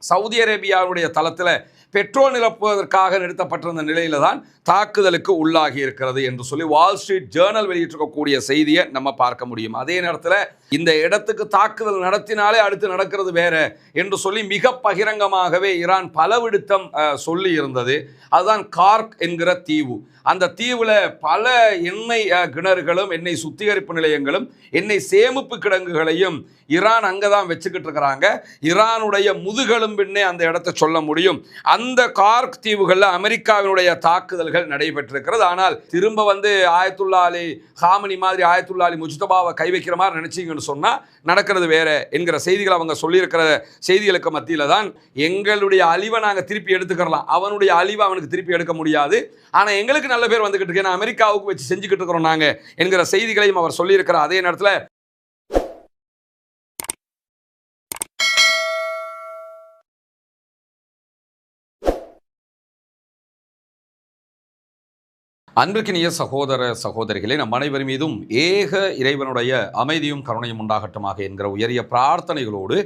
Saudi அரேபியாவுடைய தளத்தில் petrol நிரப்புவதற்காக நிறுத்தப்பட்டிருந்த நிலையில தான் தாக்குதலுக்கு உள்ளாகி இருக்கிறது என்று சொல்லி வால் ஸ்ட்ரீட் ஜேர்னல் வெளியிட்டிருக்கக்கூடிய செய்தியை நம்ம பார்க்க முடியும். அதே நேரத்தில் இந்த இடத்துக்கு தாக்குதல் நடத்தினாலே அடுத்து நடக்கிறது வேற என்று சொல்லி மிக பகிரங்கமாகவே ஈரான் பலவிடுத்தம் சொல்லி இருந்தது. அதுதான் கார்க் என்கிற தீவு. அந்த தீவுல பல எண்ணெய் கிணறுகளும் எண்ணெய் சுத்திகரிப்பு நிலையங்களும் எண்ணெய் சேமிப்பு கிடங்குகளையும் ஈரான் அங்கதான் வச்சுக்கிட்டு இருக்கிறாங்க. ஈரானுடைய முதுகெலும்பின்னே அந்த இடத்தை சொல்ல முடியும். அந்த கார்க் தீவுகளில் அமெரிக்காவினுடைய தாக்குதல்கள் நடைபெற்றிருக்கிறது. ஆனால் திரும்ப ஆயத்துல்லா அலி ஹாமனி மாதிரி ஆயத்துல்லா அலி முஜ்தபாவை கை வைக்கிற மாதிரி நினைச்சீங்கன்னு சொன்னா நடக்கிறது வேற என்கிற செய்திகள் அவங்க சொல்லியிருக்கிற செய்திகளுக்கு மத்தியில தான் எங்களுடைய அழிவை நாங்க திருப்பி எடுத்துக்கலாம், அவனுடைய அழிவை அவனுக்கு திருப்பி எடுக்க முடியாது, ஆனா எங்களுக்கு நல்ல பேர் வந்துகிட்டு இருக்கு, அமெரிக்காவுக்கு வச்சு செஞ்சுக்கிட்டு இருக்கிறோம் நாங்க என்கிற செய்திகளையும் அவர் சொல்லியிருக்கிறார். அதே நேரத்தில் அன்பிற்கினிய சகோதர சகோதரிகளே, நம் அனைவர் மீதும் ஏக இறைவனுடைய அமைதியும் கருணையும் உண்டாகட்டுமாக என்கிற உயரிய பிரார்த்தனைகளோடு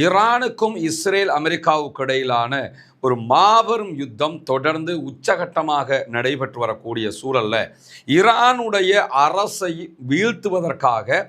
ஈரானுக்கும் இஸ்ரேல் அமெரிக்காவுக்கு இடையிலான ஒரு மாபெரும் யுத்தம் தொடர்ந்து உச்சகட்டமாக நடைபெற்று வரக்கூடிய சூழல்ல ஈரானுடைய அரசை வீழ்த்துவதற்காக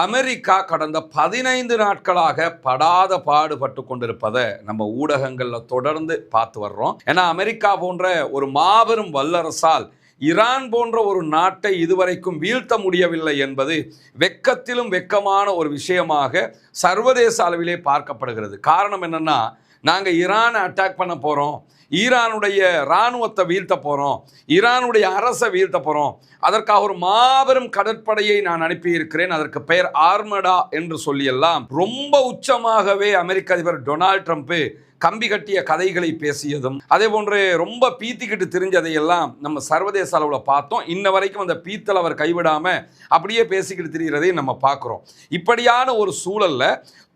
அமெரிக்கா கடந்த 15 நாட்களாக படாத பாடுபட்டு கொண்டிருப்பதை நம்ம ஊடகங்களில் தொடர்ந்து பார்த்து வர்றோம். ஏன்னா அமெரிக்கா போன்ற ஒரு மாபெரும் வல்லரசால் ஈரான் போன்ற ஒரு நாட்டை இதுவரைக்கும் வீழ்த்த முடியவில்லை என்பது வெக்கத்திலும் வெக்கமான ஒரு விஷயமாக சர்வதேச அளவிலே பார்க்கப்படுகிறது. காரணம் என்னன்னா, நாங்கள் ஈரானை அட்டாக் பண்ண போகிறோம், ஈரானுடைய இராணுவத்தை வீழ்த்த போகிறோம், ஈரானுடைய அரசை வீழ்த்த போகிறோம், அதற்காக ஒரு மாபெரும் கடற்படையை நான் அனுப்பியிருக்கிறேன், அதற்கு பெயர் ஆர்மடா என்று சொல்லியெல்லாம் ரொம்ப உச்சமாகவே அமெரிக்க அதிபர் டொனால்ட் ட்ரம்ப் கம்பி கட்டிய கதைகளை பேசியதும் அதே போன்று ரொம்ப பீத்திக்கிட்டு தெரிஞ்சதையெல்லாம் நம்ம சர்வதேச அளவில் பார்த்தோம். இன்ன வரைக்கும் அந்த பீத்தல் அவர் கைவிடாம அப்படியே பேசிக்கிட்டு திரிகிறதையும் நம்ம பார்க்குறோம். இப்படியான ஒரு சூழல்ல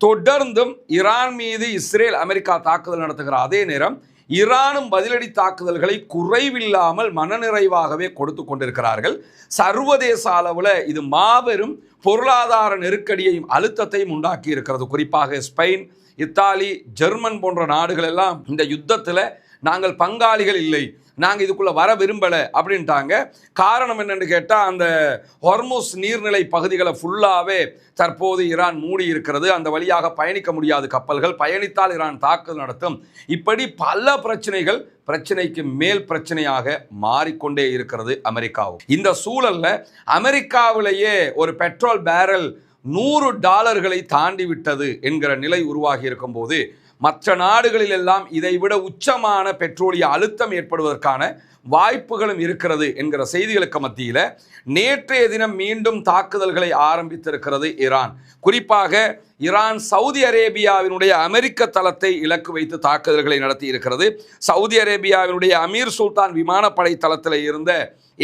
தொடர்ந்தும் ஈரான் மீது இஸ்ரேல் அமெரிக்கா தாக்குதல் நடத்துகிற அதே நேரம் ஈரானும் பதிலடி தாக்குதல்களை குறைவில்லாமல் மனநிறைவாகவே கொடுத்து கொண்டிருக்கிறார்கள். சர்வதேச அளவில் இது மாபெரும் பொருளாதார நெருக்கடியையும் அழுத்தத்தையும் உண்டாக்கி இருக்கிறது. குறிப்பாக ஸ்பெயின், இத்தாலி, ஜெர்மன் போன்ற நாடுகள் எல்லாம் இந்த யுத்தத்தில் நாங்கள் பங்காளிகள் இல்லை, நாங்கள் இதுக்குள்ளே வர விரும்பலை அப்படின்ட்டாங்க. காரணம் என்னென்னு கேட்டால், அந்த ஹொர்முஸ் நீர்நிலை பகுதிகளை ஃபுல்லாகவே தற்போது ஈரான் மூடி இருக்கிறது. அந்த வழியாக பயணிக்க முடியாது கப்பல்கள், பயணித்தால் ஈரான் தாக்குதல் நடத்தும். இப்படி பல பிரச்சனைக்கு மேல் பிரச்சனையாக மாறிக்கொண்டே இருக்கிறது அமெரிக்காவும். இந்த சூழலில் அமெரிக்காவிலேயே ஒரு பெட்ரோல் பேரல் $100 தாண்டி விட்டது என்கிற நிலை உருவாகி இருக்கும் போது மற்ற நாடுகளில் எல்லாம் இதைவிட உச்சமான பெட்ரோலிய அழுத்தம் ஏற்படுவதற்கான வாய்ப்புகளும் இருக்கிறது என்கிற செய்திகளுக்கு மத்தியில் நேற்றைய தினம் மீண்டும் தாக்குதல்களை ஆரம்பித்திருக்கிறது ஈரான். குறிப்பாக ஈரான் சவுதி அரேபியாவினுடைய அமெரிக்க தளத்தை இலக்கு வைத்து தாக்குதல்களை நடத்தி இருக்கிறது. சவுதி அரேபியாவினுடைய அமீர் சுல்தான் விமானப்படை தளத்தில் இருந்த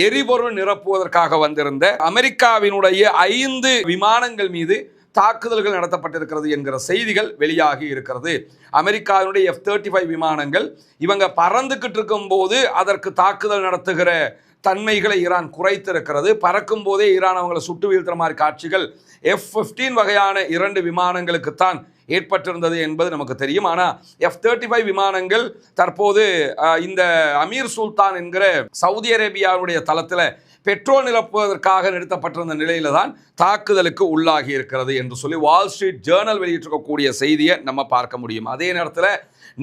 எரிபொருள் நிரப்புவதற்காக வந்திருந்த அமெரிக்காவினுடைய 5 விமானங்கள் மீது தாக்குதல்கள் நடத்தப்பட்டிருக்கிறது என்கிற செய்திகள் வெளியாகி இருக்கிறது. அமெரிக்காவினுடைய F-35 விமானங்கள் இவங்க பறந்துகிட்டு இருக்கும் போது அதற்கு தாக்குதல் நடத்துகிற தன்மைகளை ஈரான் குறைத்திருக்கிறது. பறக்கும் போதே ஈரான் அவங்களை சுட்டு வீழ்த்துற மாதிரி காட்சிகள் F-15 வகையான 2 விமானங்களுக்குத்தான் ஏற்பட்டிருந்தது என்பது நமக்கு தெரியும். ஆனால் F-35 விமானங்கள் தற்போது இந்த அமீர் சுல்தான் என்கிற சவுதி அரேபியாவுடைய தளத்தில் பெட்ரோல் நிரப்புவதற்காக நிறுத்தப்பட்டிருந்த நிலையில தான் தாக்குதலுக்கு உள்ளாகி இருக்கிறது என்று சொல்லி வால் ஸ்ட்ரீட் ஜேர்னல் வெளியிட்டிருக்கக்கூடிய செய்தியை நம்ம பார்க்க முடியும். அதே நேரத்தில்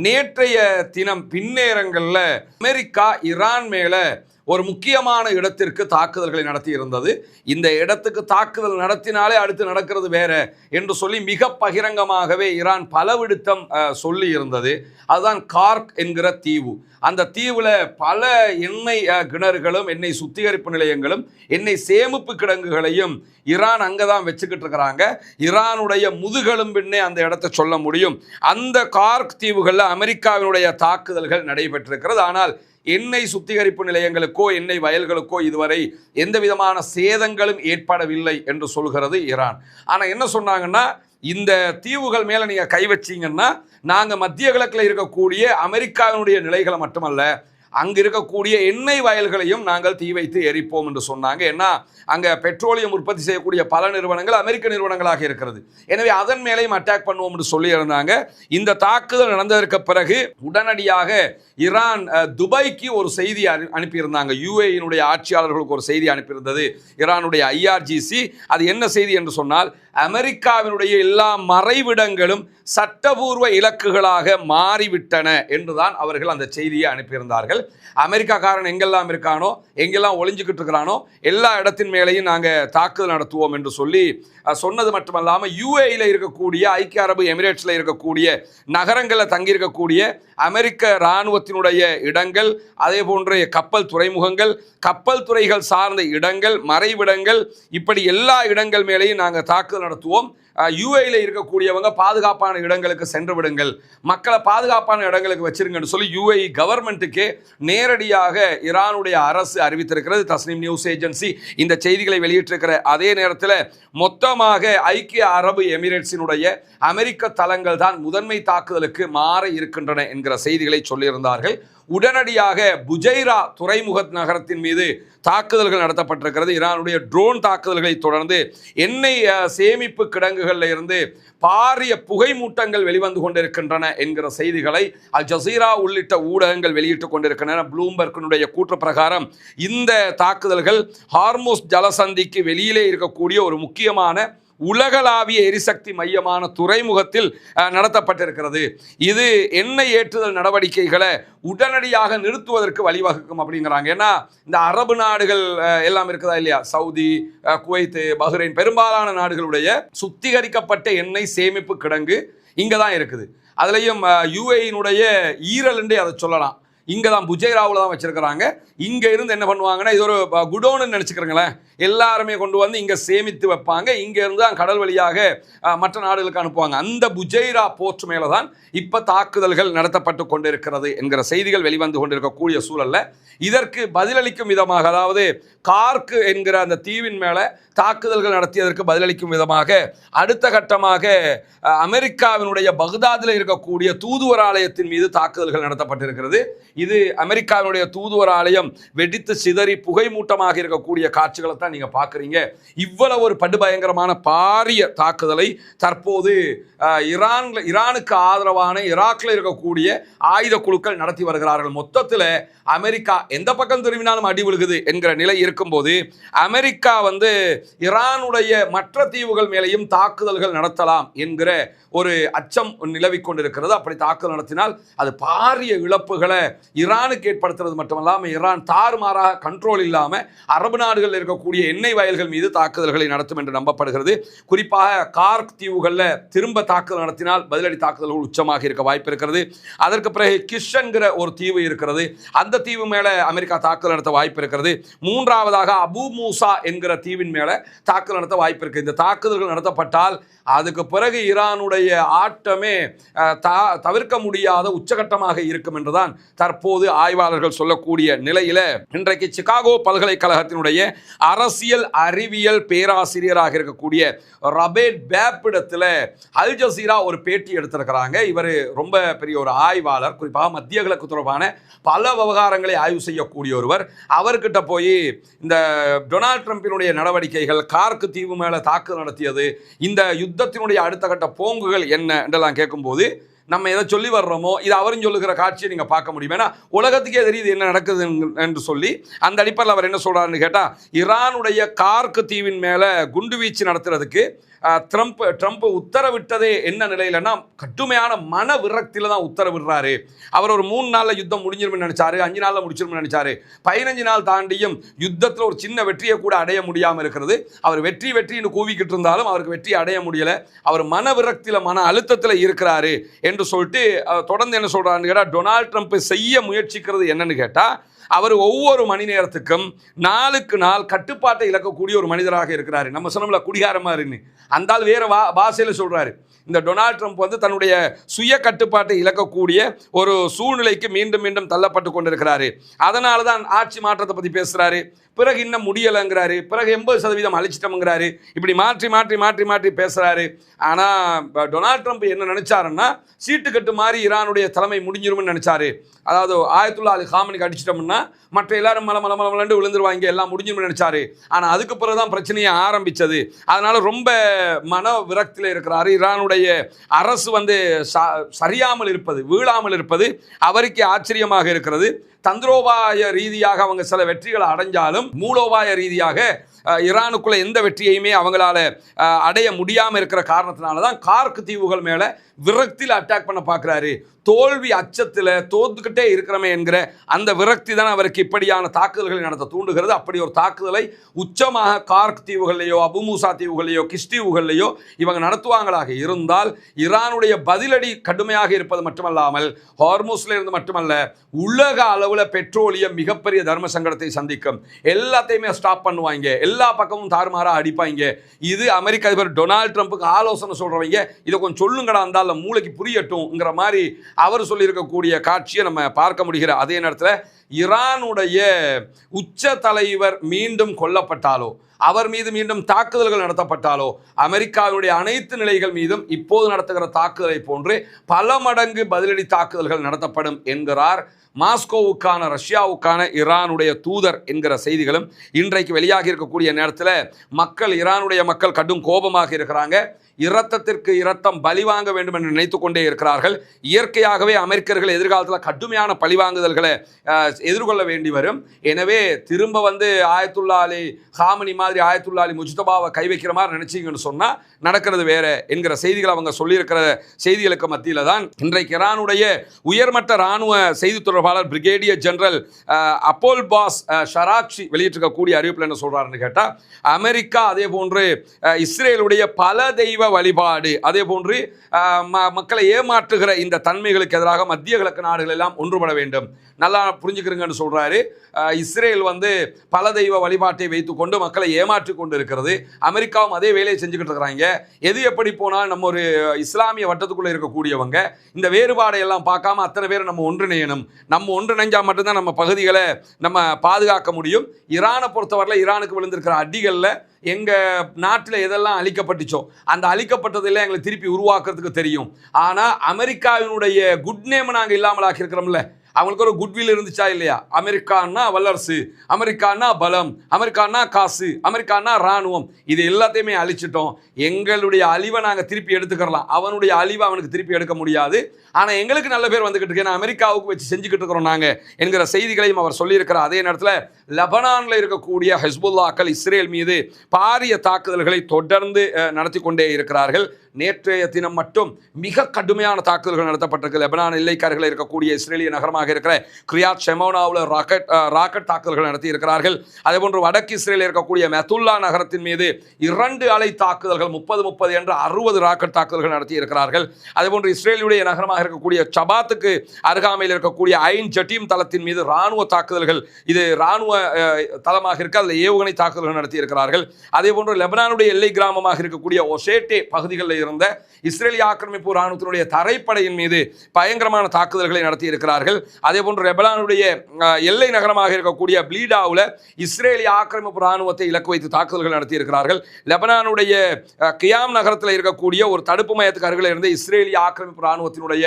நேற்றைய தினம் பின்னேரங்களில் அமெரிக்கா ஈரான் மேல ஒரு முக்கியமான இடத்திற்கு தாக்குதல்களை நடத்தி இருந்தது. இந்த இடத்துக்கு தாக்குதல் நடத்தினாலே அடுத்து நடக்கிறது வேற என்று சொல்லி மிக பகிரங்கமாகவே ஈரான் பலவிடுத்தம் சொல்லி இருந்தது. அதுதான் கார்க் என்கிற தீவு. அந்த தீவுல பல எண்ணெய் கிணறுகளும் எண்ணெய் சுத்திகரிப்பு நிலையங்களும் எண்ணெய் சேமிப்பு கிடங்குகளையும் ஈரான் அங்கதான் வச்சுக்கிட்டு இருக்கிறாங்க. ஈரானுடைய முதுகெலும்பின்னே அந்த இடத்தை சொல்ல முடியும். அந்த கார்க் தீவுகளில் அமெரிக்காவினுடைய தாக்குதல்கள் நடைபெற்றிருக்கிறது. ஆனால் எண்ணெய் சுத்திகரிப்பு நிலையங்களுக்கோ எண்ணெய் வயல்களுக்கோ இதுவரை எந்த விதமான சேதங்களும் ஏற்படவில்லை என்று சொல்கிறது ஈரான். ஆனால் என்ன சொன்னாங்கன்னா, இந்த தீவுகள் மேலே நீங்கள் கை வச்சிங்கன்னா நாங்கள் மத்திய கிழக்கில் இருக்கக்கூடிய அமெரிக்காவினுடைய நிலைகளை மட்டுமல்ல, அங்கு இருக்கக்கூடிய எண்ணெய் வயல்களையும் நாங்கள் தீ வைத்து எரிப்போம் என்று சொன்னாங்க. ஏன்னா அங்க பெட்ரோலியம் உற்பத்தி செய்யக்கூடிய பல நிறுவனங்கள் அமெரிக்க நிறுவனங்களாக இருக்கிறது. எனவே அதன் மேலேயும் அட்டாக் பண்ணுவோம் என்று சொல்லி இருந்தாங்க. இந்த தாக்குதல் நடந்ததற்கு பிறகு உடனடியாக ஈரான் துபாய்க்கு ஒரு செய்தி அனுப்பியிருந்தாங்க. யுஏஇனுடைய ஆட்சியாளர்களுக்கு ஒரு செய்தி அனுப்பியிருந்தது ஈரானுடைய IRGC. அது என்ன செய்தி என்று சொன்னால், அமெரிக்காவினுடைய எல்லா மறைவிடங்களும் சட்டபூர்வ இலக்குகளாக மாறிவிட்டன என்றுதான் அவர்கள் அந்த செய்தியை அனுப்பியிருந்தார்கள். அமெரிக்காக்காரன் எங்கெல்லாம் இருக்கானோ, எங்கெல்லாம் ஒளிஞ்சுக்கிட்டு இருக்கிறானோ எல்லா இடத்தின் மேலேயும் நாங்கள் தாக்குதல் நடத்துவோம் என்று சொல்லி சொன்னது மட்டுமல்லாமல், யுஏஇல இருக்கக்கூடிய, ஐக்கிய அரபு எமிரேட்ஸில் இருக்கக்கூடிய நகரங்களில் தங்கியிருக்கக்கூடிய அமெரிக்க இராணுவத்தினுடைய இடங்கள், அதே போன்ற கப்பல் துறைமுகங்கள், கப்பல் துறைகள் சார்ந்த இடங்கள், மறைவிடங்கள், இப்படி எல்லா இடங்கள் மேலேயும் நாங்கள் தாக்குதல் நடத்துவோம். யுஏஇல இருக்கக்கூடியவங்க பாதுகாப்பான இடங்களுக்கு சென்று விடுங்கள், மக்களை பாதுகாப்பான இடங்களுக்கு வச்சிருங்கன்னு சொல்லி யுஏஇ கவர்மெண்ட்டுக்கே நேரடியாக ஈரானுடைய அரசு அறிவித்திருக்கிறது. தஸ்னீம் நியூஸ் ஏஜென்சி இந்த செய்திகளை வெளியிட்டிருக்கிற அதே நேரத்தில் மொத்தமாக ஐக்கிய அரபு எமிரேட்ஸினுடைய அமெரிக்க தளங்கள் தான் முதன்மை தாக்குதலுக்கு மாற இருக்கின்றன என்கிற செய்திகளை சொல்லியிருந்தார்கள். உடனடியாக புஜைரா துறைமுக நகரத்தின் மீது தாக்குதல்கள் நடத்தப்பட்டிருக்கிறது. ஈரானுடைய ட்ரோன் தாக்குதல்களை தொடர்ந்து எண்ணெய் சேமிப்பு கிடங்குகளில் இருந்து பாரிய புகை மூட்டங்கள் வெளிவந்து கொண்டிருக்கின்றன என்கிற செய்திகளை அல் ஜசீரா உள்ளிட்ட ஊடகங்கள் வெளியிட்டுக் கொண்டிருக்கின்றன. ப்ளூம்பர்க்கினுடைய கூற்று பிரகாரம் இந்த தாக்குதல்கள் ஹார்மோஸ் ஜலசந்திக்கு வெளியிலே இருக்கக்கூடிய ஒரு முக்கியமான உலகளாவிய எரிசக்தி மையமான துறைமுகத்தில் நடத்தப்பட்டிருக்கிறது. இது எண்ணெய் ஏற்றுதல் நடவடிக்கைகளை உடனடியாக நிறுத்துவதற்கு வழிவகுக்கும் அப்படிங்கிறாங்க. ஏன்னா இந்த அரபு நாடுகள் எல்லாம் இருக்குதா இல்லையா, சவுதி, குவைத், பஹ்ரைன், பெரும்பாலான நாடுகளுடைய சுத்திகரிக்கப்பட்ட எண்ணெய் சேமிப்பு கிடங்கு இங்கே தான் இருக்குது. அதுலேயும் யுஏஇனுடைய ஈரல்ன்றே அதை சொல்லலாம். இங்கே தான் புஜைராவில் தான் வச்சிருக்கிறாங்க. இங்கே இருந்து என்ன பண்ணுவாங்கன்னா, இது ஒரு குடோன்னு நினச்சிக்கிறங்களேன், எல்லாருமே கொண்டு வந்து இங்கே சேமித்து வைப்பாங்க. இங்கே இருந்து தான் கடல் வழியாக மற்ற நாடுகளுக்கு அனுப்புவாங்க. அந்த புஜைரா போர்ட் மேலே தான் இப்போ தாக்குதல்கள் நடத்தப்பட்டு கொண்டிருக்கிறது என்கிற செய்திகள் வெளிவந்து கொண்டிருக்கக்கூடிய சூழலில் இதற்கு பதிலளிக்கும் விதமாக, அதாவது கார்க் என்கிற அந்த தீவின் மேலே தாக்குதல்கள் நடத்தியதற்கு பதிலளிக்கும் விதமாக அடுத்த கட்டமாக அமெரிக்காவினுடைய பக்தாதில் இருக்கக்கூடிய தூதுவர் ஆலயத்தின் மீது தாக்குதல்கள் நடத்தப்பட்டிருக்கிறது. இது அமெரிக்காவினுடைய தூதுவர் ஆலயம் வெடித்து சிதறி புகை மூட்டமாக இருக்கக்கூடிய காட்சிகளை தான் நீங்க பார்க்குறீங்க. இவ்வளவு ஒரு படுபயங்கரமான பாரிய தாக்குதலை தற்போது ஈரானுக்கு ஆதரவான ஈராக்கில் இருக்கக்கூடிய ஆயுத குழுக்கள் நடத்தி வருகிறார்கள். மொத்தத்தில் அமெரிக்கா எந்த பக்கம் திரும்பினாலும் அடி விழுகுது என்கிற நிலை இருக்கும்போது, அமெரிக்கா ஈரானுடைய மற்ற தீவுகள் மேலேயும் தாக்குதல்கள் நடத்தலாம் என்கிற ஒரு அச்சம் நிலவிக் கொண்டிருக்கிறது. அப்படி தாக்குதல் நடத்தினால் அது பாரிய இழப்புகளை ஈரானுக்கு ஏற்படுத்துறது மட்டுமல்லாமல், ஈரான் தாறுமாறாக கண்ட்ரோல் இல்லாமல் அரபு நாடுகளில் இருக்கக்கூடிய எண்ணெய் வயல்கள் மீது தாக்குதல்களை நடத்தும் என்று நம்பப்படுகிறது. குறிப்பாக கார்க் தீவுகளில் திரும்ப தாக்குதல் நடத்தினால் பதிலடி தாக்குதல்கள் உச்சமாக இருக்க வாய்ப்பு இருக்கிறது. அதற்கு பிறகு கிஷ் என்கிற ஒரு தீவு இருக்கிறது, அந்த தீவு மேலே அமெரிக்கா தாக்குதல் நடத்த வாய்ப்பு இருக்கிறது. மூன்றாவதாக அபு மூசா என்கிற தீவின் மேலே தாக்குதல் நடத்த வாய்ப்பு இருக்குது. இந்த தாக்குதல்கள் நடத்தப்பட்டால் அதுக்கு பிறகு ஈரானுடைய ஆட்டமே தவிர்க்க முடியாத உச்சகட்டமாக இருக்கும் என்றுதான் தற்போது ஆய்வாளர்கள் சொல்லக்கூடிய நிலையில, இன்றைக்கு சிகாகோ பல்கலைக்கழகத்தினுடைய அரசியல் அறிவியல் பேராசிரியராக இருக்கக்கூடிய ரபேட் பேப்பிடத்தில் அல் ஜசீரா ஒரு பேட்டி எடுத்திருக்கிறாங்க. இவர் ரொம்ப பெரிய ஒரு ஆய்வாளர், குறிப்பாக மத்திய கிழக்கு தொடர்பான பல விவகாரங்களை ஆய்வு செய்யக்கூடிய ஒருவர். அவர்கிட்ட போய் இந்த டொனால்ட் ட்ரம்பினுடைய நடவடிக்கைகள், கார்க் தீவு மேலே தாக்குதல் நடத்தியது, இந்த யுத்தத்தினுடைய அடுத்த கட்ட போங்குகள் என்ன என்றெல்லாம் கேட்கும்போது, நம்ம எதை சொல்லி வர்றோமோ இது அவரும் சொல்லுகிற காட்சியை நீங்கள் பார்க்க முடியும். ஏன்னா உலகத்துக்கே தெரியுது என்ன நடக்குது என்று சொல்லி அந்த அடிப்படையில் அவர் என்ன சொல்கிறாருன்னு கேட்டால், ஈரானுடைய கார்க் தீவின் மேலே குண்டுவீச்சு நடத்துறதுக்கு ட்ரம்ப் உத்தரவிட்டதே என்ன நிலையிலன்னா, கடுமையான மன விரக்தியில் தான் உத்தரவிடுறாரு. அவர் ஒரு 3 நாளில் யுத்தம் முடிஞ்சிரும்னு நினைச்சாரு, 5 நாளில் முடிச்சிரும்னு நினைச்சாரு. 15 நாள் தாண்டியும் யுத்தத்தில் ஒரு சின்ன வெற்றியை கூட அடைய முடியாமல் இருக்கிறது. அவர் வெற்றின்னு கூவிக்கிட்டு இருந்தாலும் அவருக்கு வெற்றி அடைய முடியலை. அவர் மன விரக்தியில், மன அழுத்தத்தில் இருக்கிறாரு என்று சொல்லிட்டு தொடர்ந்து என்ன சொல்றாருன்னு கேட்டால், டொனால்ட் ட்ரம்ப் செய்ய முயற்சிக்கிறது என்னன்னு கேட்டால், அவர் ஒவ்வொரு மணி நேரத்துக்கும் நாளுக்கு நாள் கட்டுப்பாட்டை இழக்கக்கூடிய ஒரு மனிதராக இருக்கிறாரு. நம்ம சொன்னோம்ல குடிகாரமா இருந்து, அந்த ஆள் வேற பாஷையில சொல்றாரு. இந்த டொனால்ட் ட்ரம்ப் வந்து தன்னுடைய சுய கட்டுப்பாட்டை இழக்கக்கூடிய ஒரு சூழ்நிலைக்கு மீண்டும் மீண்டும் தள்ளப்பட்டு கொண்டிருக்கிறாரு. அதனால தான் ஆட்சி மாற்றத்தை பற்றி பேசுகிறாரு. பிறகு இன்னும் முடியலைங்கிறாரு, பிறகு 80% அழிச்சிட்டோம்ங்கிறாரு. இப்படி மாற்றி மாற்றி மாற்றி மாற்றி பேசுகிறாரு. ஆனால் டொனால்ட் ட்ரம்ப் என்ன நினைச்சாருன்னா, சீட்டு கட்டு மாதிரி ஈரானுடைய தலைமை முடிஞ்சிரும்னு நினைச்சாரு. அதாவது ஆயத்துல்லா அலி காமனிக்கு அடிச்சிட்டோம்னா மற்ற எல்லாரும் மலமலமலண்டு விழுந்துருவாங்க, எல்லாம் முடிஞ்சிரும்னு நினைச்சாரு. ஆனால் அதுக்கு பிறகு தான் பிரச்சனையை ஆரம்பித்தது. அதனால ரொம்ப மன விரக்தியில் இருக்கிறாரு. ஈரானுடைய அரசு வந்து சரியாமல் இருப்பது, வீழாமல் இருப்பது அவருக்கு ஆச்சரியமாக இருக்கிறது. தந்திரோபாய ரீதியாக அவங்க சில வெற்றிகளை அடைஞ்சாலும் மூலோபாய ரீதியாக ஈரானுக்குள்ள எந்த வெற்றியையுமே அவங்களால அடைய முடியாமல் இருக்கிற காரணத்தினால தான் கார்க் தீவுகள் மேலே விரக்தியில் அட்டாக் பண்ண பார்க்குறாரு. தோல்வி அச்சத்தில் தோத்துக்கிட்டே இருக்கிறமே என்கிற அந்த விரக்தி தான் அவருக்கு இப்படியான தாக்குதல்களை நடத்த தூண்டுகிறது. அப்படி ஒரு தாக்குதலை உச்சமாக கார்க் தீவுகள்லையோ அபுமூசா தீவுகள்லையோ கிஷ்தீவுகள்லையோ இவங்க நடத்துவாங்களாக இருந்தால் ஈரானுடைய பதிலடி கடுமையாக இருப்பது மட்டுமல்லாமல் ஹார்மூஸ்ல இருந்து மட்டுமல்ல, உலக அளவில் பெட்ரோலியம் மிகப்பெரிய தர்ம சங்கடத்தை சந்திக்கும். எல்லாத்தையுமே ஸ்டாப் பண்ணுவாங்க, எல்லா பக்கமும் தாறுமாறாக அடிப்பாங்க. இது அமெரிக்க அதிபர் டொனால்ட் ட்ரம்ப்புக்கு ஆலோசனை சொல்றவங்க இதை கொஞ்சம் சொல்லுங்கடா, இருந்தாலும் மூளைக்கு புரியட்டும்ங்கிற மாதிரி அவர் சொல்லியிருக்கக்கூடிய காட்சியை நம்ம பார்க்க முடிகிற அதே நேரத்தில் ஈரானுடைய உச்ச தலைவர் மீண்டும் கொல்லப்பட்டாலோ, அவர் மீது மீண்டும் தாக்குதல்கள் நடத்தப்பட்டாலோ, அமெரிக்காவுடைய அனைத்து நிலைகள் மீதும் இப்போது நடத்துகிற தாக்குதலை போன்று பல மடங்கு பதிலடி தாக்குதல்கள் நடத்தப்படும் என்கிறார் மாஸ்கோவுக்கான ரஷ்யாவுக்கான ஈரானுடைய தூதர் என்கிற செய்திகளும் இன்றைக்கு வெளியாகி இருக்கக்கூடிய நேரத்தில் ஈரானுடைய மக்கள் கடும் கோபமாக இருக்கிறாங்க. இரத்தத்திற்கு இரத்தம் பழிவாங்க வேண்டும் என்று நினைத்து கொண்டே இருக்கிறார்கள். இயற்கையாகவே அமெரிக்கர்கள் எதிர்காலத்தில் கடுமையான பழிவாங்குதல்களை எதிர்கொள்ள வேண்டி வரும். எனவே திரும்ப வந்து ஆயத்துல்லா அலி காமனி மாதிரி ஆயத்துல்லா அலி முஜ்தபாவை கை வைக்கிற மாதிரி நினைச்சிங்கன்னு சொன்னால் நடக்கிறது வேற என்கிற செய்திகள் அவங்க சொல்லியிருக்கிற செய்திகளுக்கு மத்தியில் தான் இன்றைக்கு ஈரானுடைய உயர்மட்ட இராணுவ செய்தி தொடர்பாளர் பிரிகேடியர் ஜெனரல் அப்போல் பாஸ் ஷராக்ஷி வெளியிட்டிருக்கக்கூடிய அறிவிப்பில் என்ன சொல்றாருன்னு கேட்டால், அமெரிக்கா அதே போன்று இஸ்ரேலுடைய பல தெய்வ வழிபாடு அதே போன்று மக்களை ஏமாற்றுகிற இந்த தன்மைகளுக்கு எதிராக மத்திய கிழக்கு நாடுகள் எல்லாம் ஒன்றுபட வேண்டும். நல்லா புரிஞ்சுக்கிறீங்கன்னு சொல்றாரு. இஸ்ரேல் வந்து பல தெய்வ வழிபாட்டை வைத்துக்கொண்டு மக்களை ஏமாற்றி கொண்டு இருக்கிறது. அமெரிக்காவும் அதே வேலையை செஞ்சுக்கிட்டு இருக்கிறாங்க. எது எப்படி போனால் நம்ம ஒரு இஸ்லாமிய வட்டத்துக்குள்ளே இருக்கக்கூடியவங்க இந்த வேறுபாடை எல்லாம் பார்க்காம அத்தனை பேர் நம்ம ஒன்றிணையணும். நம்ம ஒன்றிணைஞ்சால் மட்டும்தான் நம்ம பகுதிகளை நம்ம பாதுகாக்க முடியும். ஈரானை பொறுத்தவரையில் ஈரானுக்கு விழுந்திருக்கிற அடிகளில் எங்கள் நாட்டில் எதெல்லாம் அழிக்கப்பட்டுச்சோ அந்த அழிக்கப்பட்டதெல்லாம் எங்களை திருப்பி உருவாக்குறதுக்கு தெரியும். ஆனால் அமெரிக்காவினுடைய குட் நேம் நாங்கள் இல்லாமல் ஆக்கியிருக்கிறோம்ல, அவங்களுக்கு ஒரு குட்வில் இருந்துச்சா இல்லையா? அமெரிக்கான்னா வல்லரசு, அமெரிக்கான்னா பலம், அமெரிக்கான்னா காசு, அமெரிக்கான்னா இராணுவம், இது எல்லாத்தையுமே அழிச்சிட்டோம். எங்களுடைய அழிவை நாங்கள் திருப்பி எடுத்துக்கிறலாம், அவனுடைய அழிவை அவனுக்கு திருப்பி எடுக்க முடியாது. ஆனால் எங்களுக்கு நல்ல பேர் வந்துக்கிட்டு இருக்கு, அமெரிக்காவுக்கு வச்சு செஞ்சுக்கிட்டு இருக்கிறோம் நாங்கள் என்கிற செய்திகளையும் அவர் சொல்லியிருக்கிறார். அதே நேரத்தில் லெபனானில் இருக்கக்கூடிய ஹெஸ்புல்லாக்கள் இஸ்ரேல் மீது பாரிய தாக்குதல்களை தொடர்ந்து நடத்தி கொண்டே இருக்கிறார்கள். நேற்றைய தினம் மட்டும் மிக கடுமையான தாக்குதல்கள் நடத்தப்பட்டிருக்கு. லெபனான் எல்லைக்காரர்கள் இருக்கக்கூடிய இஸ்ரேலிய நகரமாக இருக்கிற கிரியாத் ஷெமோனாவில் ராக்கெட் தாக்குதல்கள் நடத்தி இருக்கிறார்கள். அதேபோன்று வடக்கு இஸ்ரேலில் இருக்கக்கூடிய மெத்துல்லா நகரத்தின் மீது 2 அலை தாக்குதல்கள் 30 என்ற 60 ராக்கெட் தாக்குதல்கள் நடத்தி இருக்கிறார்கள். அதேபோன்று இஸ்ரேலுடைய நகரமாக இருக்கக்கூடிய சபாத்துக்கு அருகாமையில் இருக்கக்கூடிய ஐன் ஜட்டீம் தளத்தின் மீது ராணுவ தாக்குதல்கள், இது ராணுவ தளமாக இருக்க அதில் ஏவுகணை தாக்குதல்கள் நடத்தி இருக்கிறார்கள். அதே போன்று லெபனானுடைய எல்லை கிராமமாக இருக்கக்கூடிய ஒசேட்டே பகுதிகளில் இருந்த இஸ்ரேலிய ஆக்கிரமிப்பு ராணுவத்தினுடைய தரைப்படையின் மீது பயங்கரமான தாக்குதல்களை நடத்தி இருக்கிறார்கள். அதே போன்று லெபனானுடைய எல்லை நகரமாக இருக்கக்கூடிய பிளீடாவில் இஸ்ரேலிய ஆக்கிரமிப்பு ராணுவத்தை இலக்கு வைத்து தாக்குதல்கள் நடத்தி இருக்கிறார்கள். லெபனானுடைய கியாம் நகரத்தில் இருக்கக்கூடிய ஒரு தடுப்பு மையத்துக்கு அருகில் இருந்த இஸ்ரேலிய ஆக்கிரமிப்பு ராணுவத்தினுடைய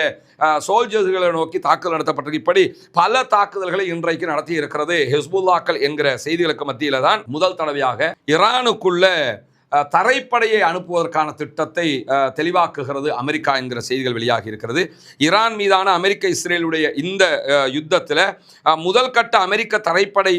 சோல்ஜர்களை நோக்கி தாக்குதல் நடத்தப்பட்டது. இப்படி பல தாக்குதல்களை இன்றைக்கு நடத்தி இருக்கிறது ஹெஸ்புல்லாக்கள் என்கிற செய்திகளுக்கு மத்தியில தான் முதல் தடவையாக ஈரானுக்குள்ள தரைப்படையை அனுப்புவதற்கான திட்டத்தை தெளிவாக்குகிறது அமெரிக்கா என்கிற செய்திகள் வெளியாகி இருக்கிறது. ஈரான் மீதான அமெரிக்க இஸ்ரேலுடைய இந்த யுத்தத்தில் முதல் கட்ட அமெரிக்க தரைப்படை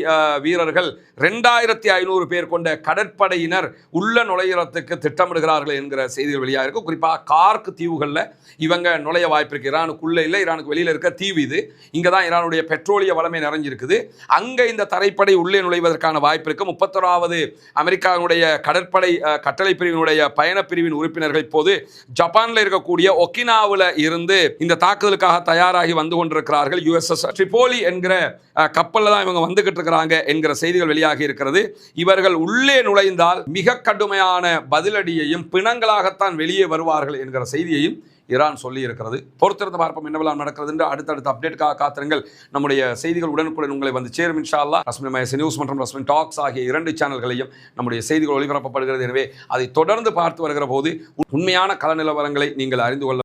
வீரர்கள் 2500 பேர் கொண்ட கடற்படையினர் உள்ள நுழையறதுக்கு திட்டமிடுகிறார்கள் என்கிற செய்திகள் வெளியாக இருக்கு. குறிப்பாக கார்க் தீவுகளில் இவங்க நுழைய வாய்ப்பு இருக்கு. ஈரானுக்குள்ளே இல்லை, ஈரானுக்கு வெளியில் இருக்க தீவு இது. இங்கே தான் ஈரானுடைய பெட்ரோலிய வளமை நிறைஞ்சிருக்குது. அங்கே இந்த தரைப்படை உள்ளே நுழைவதற்கான வாய்ப்பு இருக்கு. 31வது அமெரிக்காவுடைய கடற்படை கட்டளை பிரிவினுடைய பயண பிரிவின் உறுப்பினர்கள் இப்போது ஜப்பானில் இருக்கக்கூடிய ஒகினாவில் இருந்து இந்த தாக்குதலுக்காக தயாராகி வந்து கொண்டிருக்கிறார்கள். USS ட்ரிபோலி என்கிற கப்பலில் தான் இவங்க வந்துகிட்டு இருக்கிறாங்க என்கிற செய்திகள் வெளியாகி இருக்கிறது. இவர்கள் உள்ளே நுழைந்தால் மிக கடுமையான பதிலடியையும் பிணங்களாகத்தான் வெளியே வருவார்கள் என்கிற செய்தியையும் ஈரான் சொல்லி இருக்கிறது. பொறுத்திருந்து பார்ப்போம் என்னவெல்லாம் நடக்கிறது என்று. அடுத்தடுத்த அப்டேட்டுக்காக காத்திருங்கள். நம்முடைய செய்திகள் உடனுக்குடன் உங்களை வந்து சேரும் இன்ஷா அல்லாஹ். ரஸ்மின் மயஸ் நியூஸ் மற்றும் ரஸ்மின் டாக்ஸ் ஆகிய 2 சேனல்களையும் நம்முடைய செய்திகள் ஒளிபரப்பப்படுகிறது. எனவே அதை தொடர்ந்து பார்த்து வருகிற போது உண்மையான கள நிலவரங்களை நீங்கள் அறிந்து கொள்ள